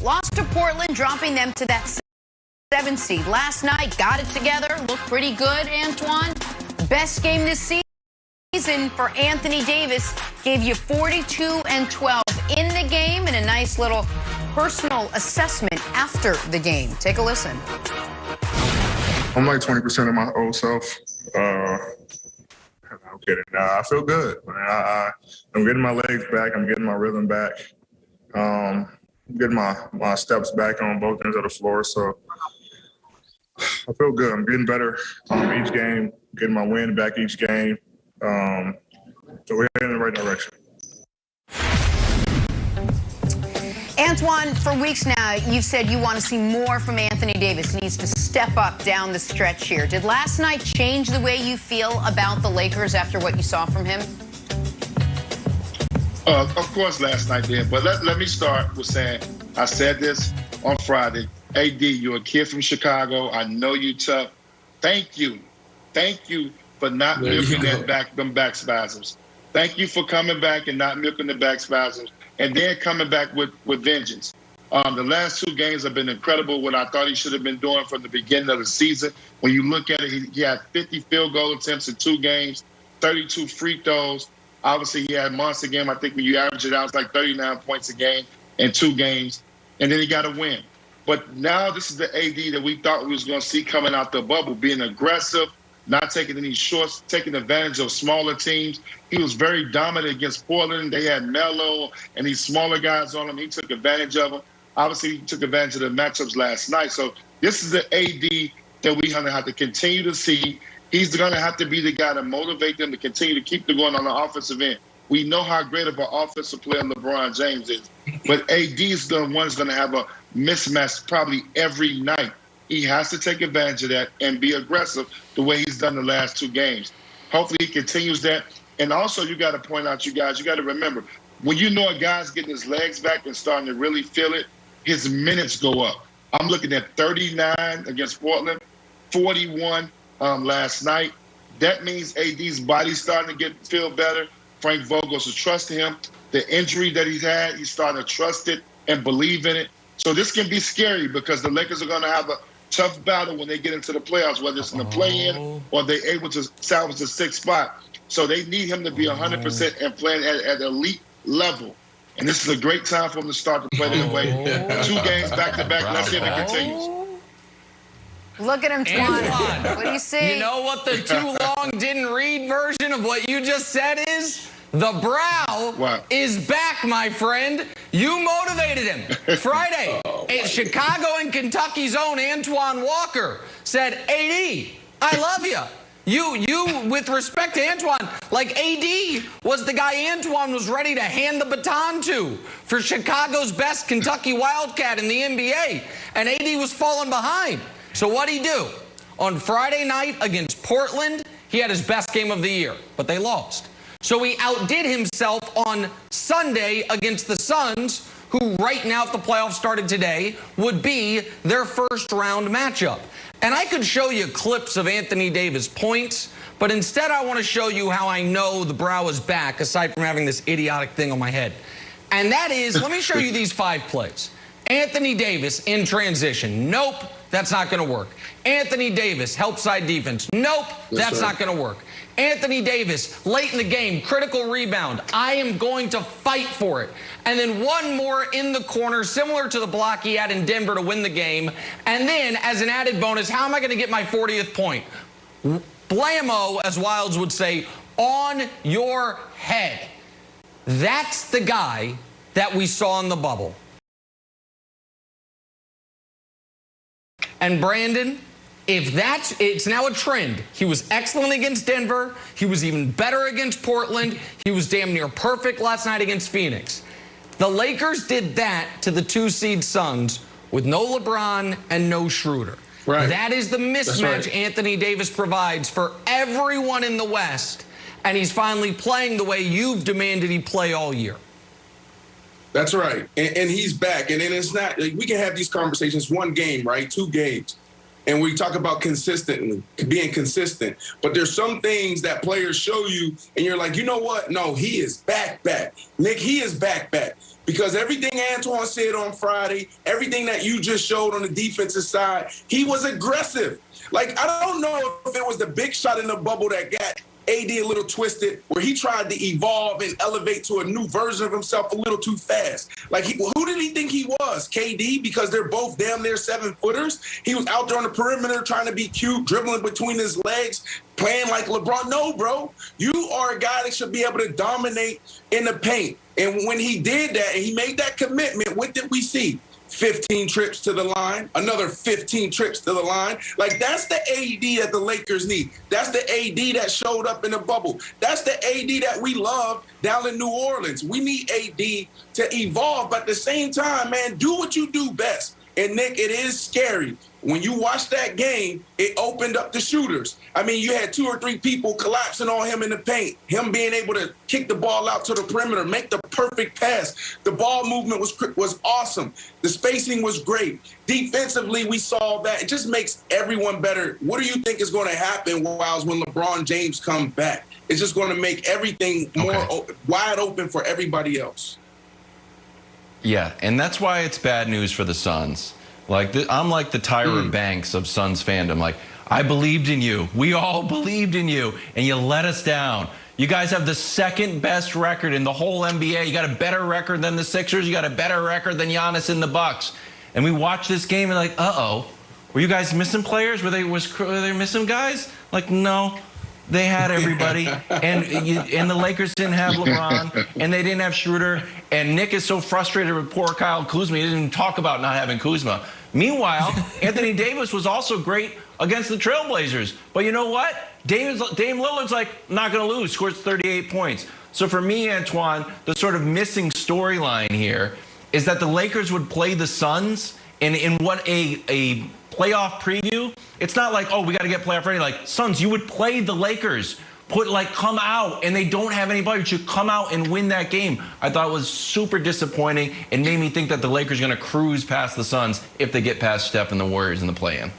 lost to Portland, dropping them to that 7th seed. Last night, got it together, looked pretty good, Antoine. Best game this season for Anthony Davis. Gave you 42 and 12 in the game and a nice little personal assessment after the game. Take a listen. I'm like 20% of my old self. I'm kidding. I feel good. I'm getting my legs back. I'm getting my rhythm back. I'm getting my steps back on both ends of the floor. So I feel good. I'm getting better each game, getting my win back each game. So we're heading in the right direction. Antoine, for weeks now, you've said you want to see more from Anthony Davis. He needs to step up down the stretch here. Did last night change the way you feel about the Lakers after what you saw from him? Of course last night did, but let me start with saying, I said this on Friday. AD, you're a kid from Chicago. I know you tough. Thank you for not milking them back spasms. Thank you for coming back and not milking the back spasms. And then coming back with vengeance. The last 2 games have been incredible, what I thought he should have been doing from the beginning of the season. When you look at it, he had 50 field goal attempts in 2 games, 32 free throws. Obviously, he had a monster game. I think when you average it out, it's like 39 points a game in 2 games. And then he got a win. But now this is the AD that we thought we was going to see coming out the bubble, being aggressive, not taking any shorts, taking advantage of smaller teams. He was very dominant against Portland. They had Melo and these smaller guys on him. He took advantage of them. Obviously, he took advantage of the matchups last night. So this is the AD that we're going to have to continue to see. He's going to have to be the guy to motivate them to continue to keep them going on the offensive end. We know how great of an offensive player LeBron James is. But AD is the one that's going to have a mismatch probably every night. He has to take advantage of that and be aggressive the way he's done the last 2 games. Hopefully he continues that. And also you got to point out, you guys, you got to remember, when you know a guy's getting his legs back and starting to really feel it, his minutes go up. I'm looking at 39 against Portland, 41 last night. That means AD's body's starting to feel better. Frank Vogel's to trust him. The injury that he's had, he's starting to trust it and believe in it. So this can be scary because the Lakers are going to have a tough battle when they get into the playoffs, whether it's in the play-in or they're able to salvage the 6th spot. So they need him to be 100% and playing at elite level. And this is a great time for him to start to play that way. 2 games back-to-back. Let's see if it continues. Look at him, Twan. What do you see? You know what the too long didn't read version of what you just said is? The brow is back, my friend. You motivated him. Friday, Chicago and Kentucky's own Antoine Walker said, AD, I love you. You, with respect to Antoine, like AD was the guy Antoine was ready to hand the baton to for Chicago's best Kentucky Wildcat in the NBA. And AD was falling behind. So what'd he do? On Friday night against Portland, he had his best game of the year, but they lost. So he outdid himself on Sunday against the Suns, who right now, if the playoffs started today, would be their first-round matchup. And I could show you clips of Anthony Davis points, but instead I want to show you how I know the brow is back, aside from having this idiotic thing on my head. And that is, let me show you these 5 plays. Anthony Davis in transition. Nope, that's not going to work. Anthony Davis, help side defense. Nope, that's not going to work. Anthony Davis, late in the game, critical rebound. I am going to fight for it. And then one more in the corner, similar to the block he had in Denver to win the game. And then, as an added bonus, how am I going to get my 40th point? Blammo, as Wilds would say, on your head. That's the guy that we saw in the bubble. And Brandon, it's now a trend. He was excellent against Denver. He was even better against Portland. He was damn near perfect last night against Phoenix. The Lakers did that to the 2-seed Suns with no LeBron and no Schroeder. Right. That is the mismatch Anthony Davis provides for everyone in the West, and he's finally playing the way you've demanded he play all year. That's right. And he's back. And then it's not, like, we can have these conversations, 1 game, right? 2 games. and we talk about being consistent. But there's some things that players show you, and you're like, you know what? No, he is back. Nick, he is back. Because everything Antoine said on Friday, everything that you just showed on the defensive side, he was aggressive. Like, I don't know if it was the big shot in the bubble that got AD a little twisted, where he tried to evolve and elevate to a new version of himself a little too fast. Like, who did he think he was? KD? Because they're both damn near 7-footers. He was out there on the perimeter trying to be cute, dribbling between his legs, playing like LeBron. No, bro. You are a guy that should be able to dominate in the paint. And when he did that and he made that commitment, what did we see? 15 trips to the line, another 15 trips to the line. Like, that's the AD that the Lakers need. That's the AD that showed up in the bubble. That's the AD that we love down in New Orleans. We need AD to evolve, but at the same time, man, do what you do best. And, Nick, it is scary. When you watch that game, it opened up the shooters. I mean, you had 2 or 3 people collapsing on him in the paint, him being able to kick the ball out to the perimeter, make the perfect pass. The ball movement was awesome. The spacing was great. Defensively, we saw that. It just makes everyone better. What do you think is going to happen, Wiles, when LeBron James comes back? It's just going to make everything more wide open for everybody else. Yeah, and that's why it's bad news for the Suns. Like, I'm like the Tyra Banks of Suns fandom. Like, I believed in you. We all believed in you, and you let us down. You guys have the second best record in the whole NBA. You got a better record than the Sixers. You got a better record than Giannis and the Bucks. And we watched this game and like, uh-oh. Were you guys missing players? Were they missing guys? Like, no. They had everybody, and the Lakers didn't have LeBron, and they didn't have Schroeder, and Nick is so frustrated with poor Kyle Kuzma. He didn't even talk about not having Kuzma. Meanwhile, Anthony Davis was also great against the Trailblazers. But you know what? Dame Lillard's like, not going to lose, scores 38 points. So for me, Antoine, the sort of missing storyline here is that the Lakers would play the Suns, and in what a playoff preview, it's not like, oh, we got to get playoff ready. Like, Suns, you would play the Lakers. Come out, and they don't have anybody. You should come out and win that game. I thought it was super disappointing and made me think that the Lakers are going to cruise past the Suns if they get past Steph and the Warriors in the play-in.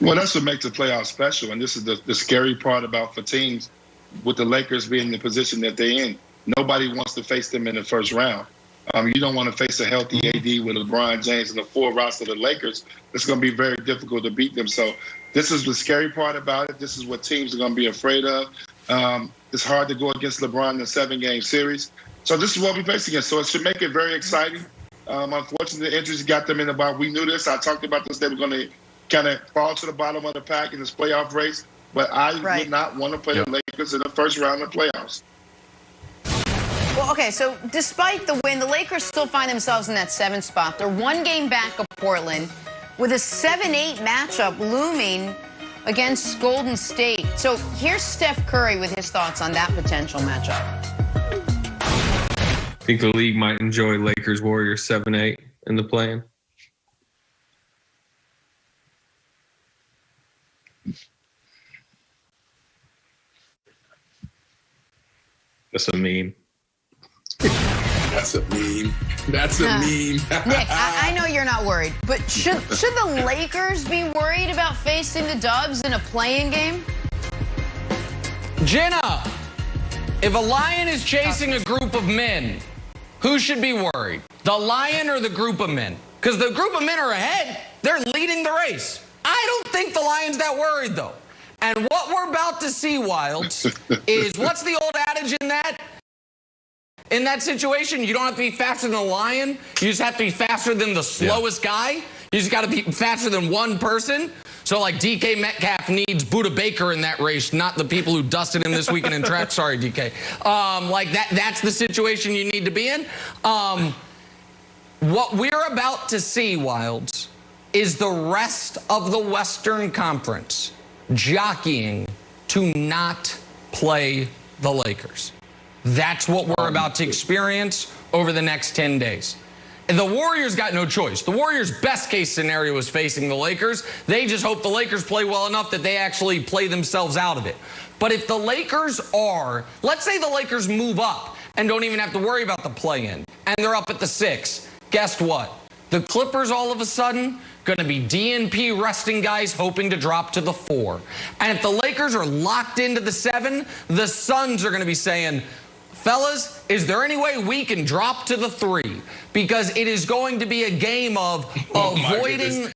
Well, that's what makes the playoffs special, and this is the scary part about for teams with the Lakers being in the position that they're in. Nobody wants to face them in the first round. You don't want to face a healthy AD with LeBron James and the full roster of the Lakers. It's going to be very difficult to beat them. So this is the scary part about it. This is what teams are going to be afraid of. It's hard to go against LeBron in a 7-game series. So this is what we face against. So it should make it very exciting. Unfortunately, the injuries got them in the bottom. We knew this. I talked about this. They were going to kind of fall to the bottom of the pack in this playoff race. But I would not want to play the Lakers in the first round of the playoffs. Well, okay, so despite the win, the Lakers still find themselves in that 7th spot. They're 1 game back of Portland with a 7-8 matchup looming against Golden State. So here's Steph Curry with his thoughts on that potential matchup. I think the league might enjoy Lakers-Warriors 7-8 in the play-in. That's a meme. That's a meme. That's a meme. Nick, I know you're not worried, but should the Lakers be worried about facing the Dubs in a play-in game? Jenna, if a lion is chasing a group of men, who should be worried? The lion or the group of men? Because the group of men are ahead. They're leading the race. I don't think the lion's that worried, though. And what we're about to see, Wilds, is what's the old adage in that? In that situation, you don't have to be faster than a lion. You just have to be faster than the slowest guy. You just got to be faster than one person. So, like, DK Metcalf needs Buda Baker in that race, not the people who dusted him this weekend in track. Sorry, DK. Like, that's the situation you need to be in. What we're about to see, Wilds, is the rest of the Western Conference jockeying to not play the Lakers. That's what we're about to experience over the next 10 days. And the Warriors got no choice. The Warriors' best case scenario is facing the Lakers. They just hope the Lakers play well enough that they actually play themselves out of it. But if the Lakers let's say the Lakers move up and don't even have to worry about the play-in, and they're up at the 6, guess what? The Clippers all of a sudden going to be DNP resting guys hoping to drop to the 4. And if the Lakers are locked into the 7, the Suns are going to be saying, fellas, is there any way we can drop to the 3? Because it is going to be a game of avoiding